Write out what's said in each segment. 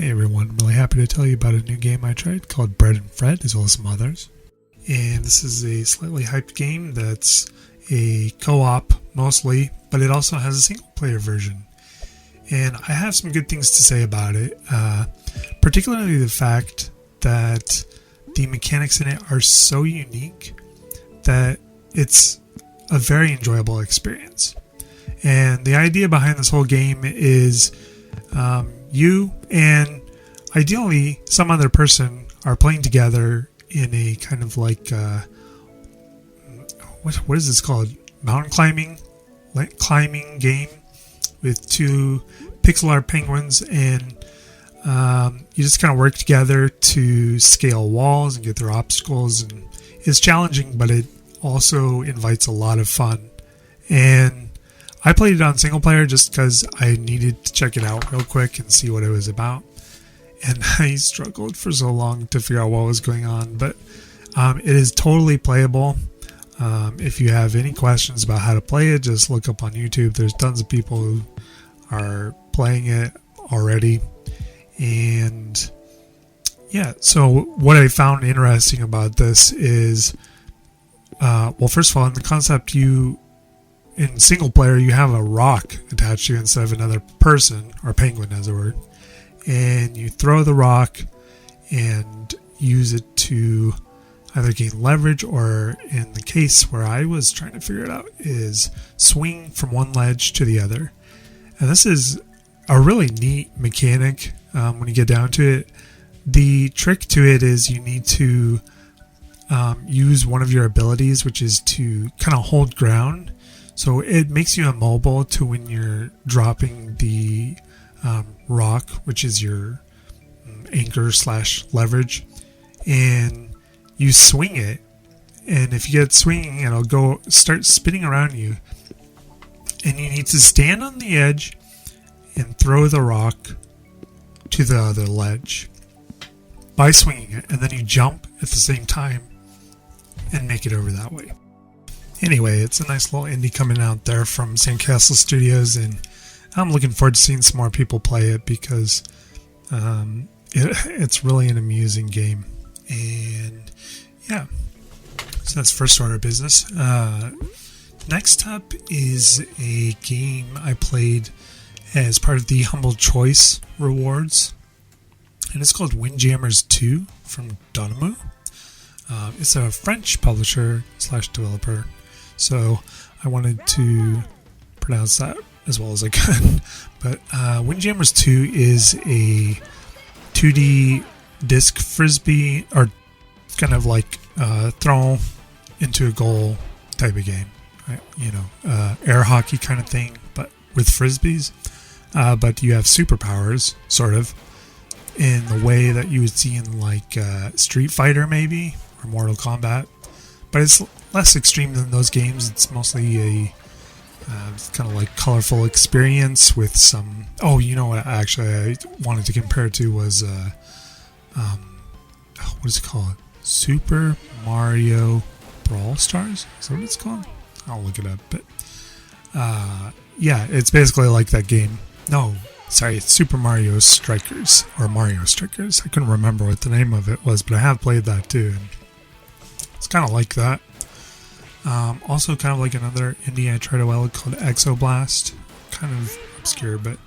Hey everyone, I'm really happy to tell you about a new game I tried called Bread and Fred, as well as some others. And this is a slightly hyped game that's a co-op mostly, but it also has a single player version. And I have some good things to say about it, particularly the fact that the mechanics in it are so unique that it's a very enjoyable experience. And the idea behind this whole game is you and ideally some other person are playing together in a kind of like what is this called? Mountain climbing game with two pixel art penguins, and you just kind of work together to scale walls and get through obstacles, and it's challenging, but it also invites a lot of fun. And I played it on single player just because I needed to check it out real quick and see what it was about. And I struggled for so long to figure out what was going on. But it is totally playable. If you have any questions about how to play it, just look up on YouTube. There's tons of people who are playing it already. And yeah, so what I found interesting about this is, well, first of all, in the concept, in single player, you have a rock attached to you instead of another person, or penguin as it were, and you throw the rock and use it to either gain leverage, or in the case where I was trying to figure it out, is swing from one ledge to the other. And this is a really neat mechanic when you get down to it. The trick to it is you need to use one of your abilities, which is to kind of hold ground. So it makes you immobile to when you're dropping the rock, which is your anchor / leverage, and you swing it. And if you get swinging, it'll start spinning around you, and you need to stand on the edge and throw the rock to the other ledge by swinging it, and then you jump at the same time and make it over that way. Anyway, it's a nice little indie coming out there from Sandcastle Studios, and I'm looking forward to seeing some more people play it because it's really an amusing game. And yeah, so that's first order of business. Next up is a game I played as part of the Humble Choice rewards, and it's called Windjammers 2 from Dynamo. It's a French publisher / developer, so I wanted to pronounce that as well as I could. But Windjammers 2 is a 2D disc frisbee, or kind of like throw into a goal type of game, right? Air hockey kind of thing, but with frisbees. But you have superpowers, sort of, in the way that you would see in like Street Fighter maybe, or Mortal Kombat. But it's less extreme than those games. It's mostly a kind of like colorful experience with some... Oh, you know what actually I wanted to compare it to was... what is it called? Super Mario Brawl Stars? Is that what it's called? I'll look it up. But yeah, it's basically like that game. No, sorry, it's Super Mario Strikers, or Mario Strikers. I couldn't remember what the name of it was, but I have played that too. And it's kind of like that. Also kind of like another indie I tried a while called Exoblast. Kind of obscure, but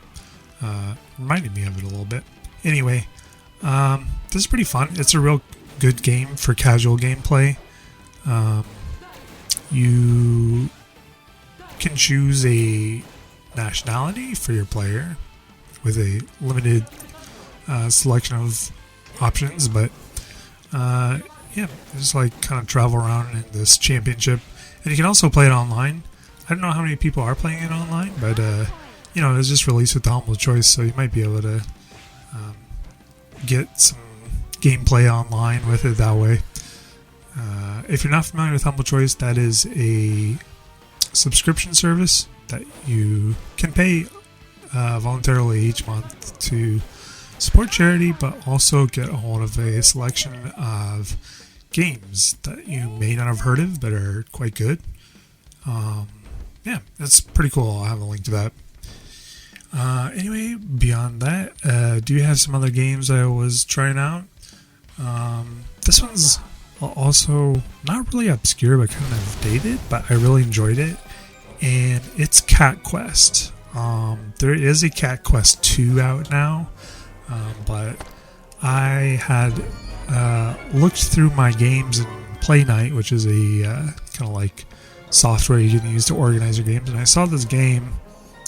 reminded me of it a little bit. Anyway, this is pretty fun. It's a real good game for casual gameplay. You can choose a nationality for your player with a limited selection of options, but yeah, just like kind of travel around in this championship. And you can also play it online. I don't know how many people are playing it online, but it was just released with the Humble Choice, so you might be able to get some gameplay online with it that way. If you're not familiar with Humble Choice, that is a subscription service that you can pay voluntarily each month to support charity, but also get a hold of a selection of games that you may not have heard of but are quite good. Yeah, that's pretty cool. I'll have a link to that. Anyway, beyond that, do you have some other games I was trying out? This one's also not really obscure, but kind of dated, but I really enjoyed it. And it's Cat Quest. There is a Cat Quest 2 out now, but I had looked through my games in Play Night, which is a kind of like software you can use to organize your games, and I saw this game,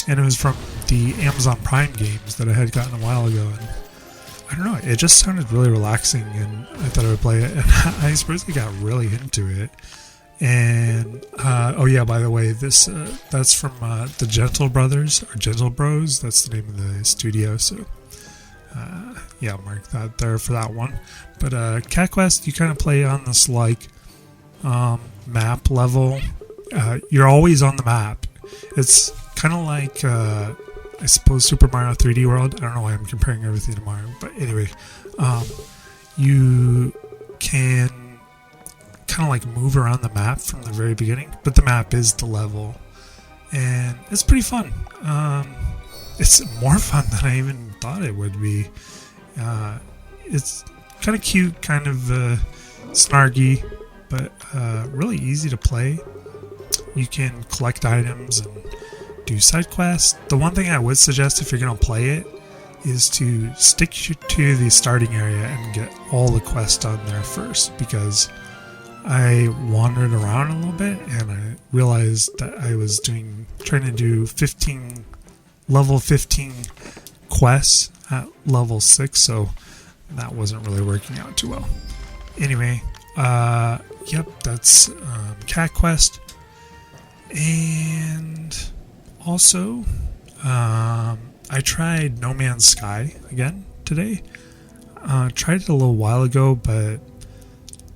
and it was from the Amazon Prime games that I had gotten a while ago, and I don't know, it just sounded really relaxing, and I thought I would play it, and I supposedly got really into it. And oh yeah, by the way, this that's from the Gentle Brothers, or Gentle Bros, that's the name of the studio, so yeah, mark that there for that one. But Cat Quest, you kind of play on this like map level. You're always on the map. It's kind of like I suppose Super Mario 3D World. I don't know why I'm comparing everything to Mario, but anyway, you can kind of like move around the map from the very beginning, but the map is the level, and it's pretty fun. It's more fun than I even thought it would be. It's kind of cute, kind of snarky, but really easy to play. You can collect items and do side quests. The one thing I would suggest if you're going to play it is to stick to the starting area and get all the quests done there first, because I wandered around a little bit and I realized that I was trying to do level 15 quests at level 6, so that wasn't really working out too well. Anyway, yep, that's Cat Quest. And also, I tried No Man's Sky again today. Tried it a little while ago, but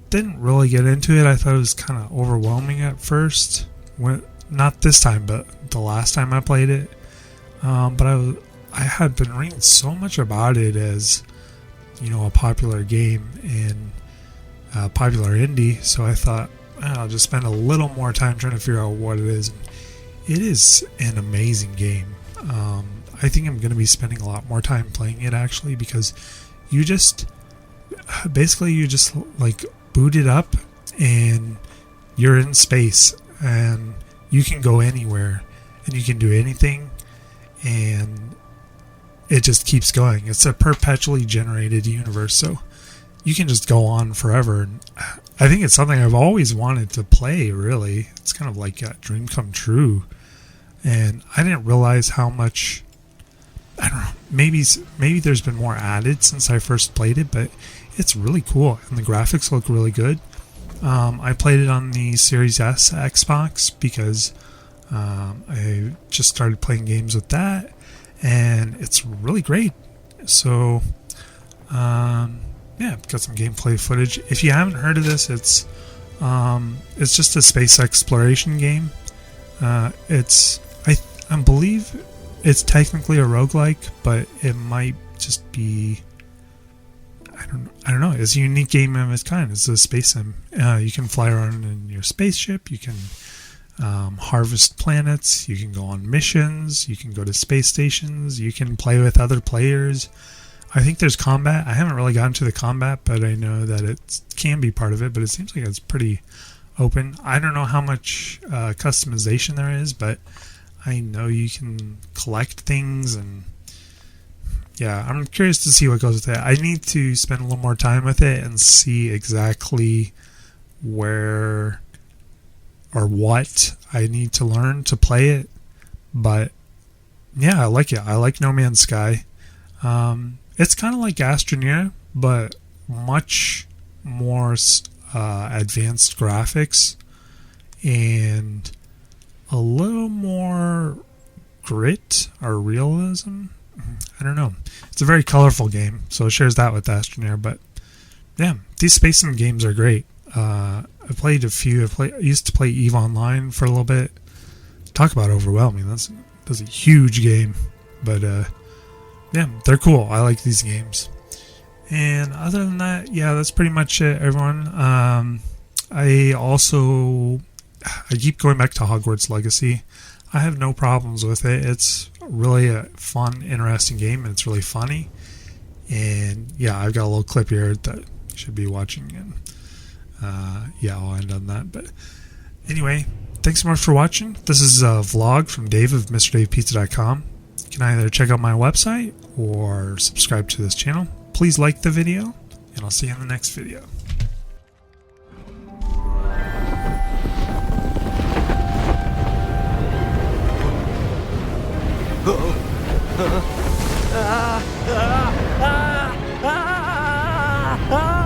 didn't really get into it. I thought it was kind of overwhelming at first. Not this time, but the last time I played it. But I had been reading so much about it as, a popular game and popular indie, so I thought I'll just spend a little more time trying to figure out what it is. It is an amazing game. I think I'm going to be spending a lot more time playing it, actually, because you just like boot it up and you're in space and you can go anywhere and you can do anything, and it just keeps going. It's a perpetually generated universe, so you can just go on forever. And I think it's something I've always wanted to play, really. It's kind of like a dream come true. And I didn't realize how much, I don't know, maybe there's been more added since I first played it, but it's really cool and the graphics look really good. I played it on the Series S Xbox because I just started playing games with that, and it's really great. So yeah, got some gameplay footage. If you haven't heard of this, it's just a space exploration game. I believe it's technically a roguelike, but it might just be, I don't know. It's a unique game of its kind. It's a space sim. You can fly around in your spaceship. You can harvest planets. You can go on missions. You can go to space stations. You can play with other players. I think there's combat. I haven't really gotten to the combat, but I know that it can be part of it, but it seems like it's pretty open. I don't know how much customization there is, but I know you can collect things, and yeah, I'm curious to see what goes with it. I need to spend a little more time with it and see exactly where or what I need to learn to play it. But yeah, I like it. I like No Man's Sky. It's kind of like Astroneer, but much more advanced graphics and a little more grit or realism. I don't know. It's a very colorful game, so it shares that with Astroneer. But yeah, these space sim games are great. I played a few. I used to play EVE Online for a little bit. Talk about overwhelming. That's a huge game, but yeah, they're cool. I like these games. And other than that, yeah, that's pretty much it, everyone. I keep going back to Hogwarts Legacy. I have no problems with it. It's really a fun, interesting game, and it's really funny. And yeah, I've got a little clip here that you should be watching, and yeah, I'll end on that. But anyway, thanks so much for watching. This is a vlog from Dave of MrDavePizza.com. You can either check out my website or subscribe to this channel. Please like the video, and I'll see you in the next video. Ah!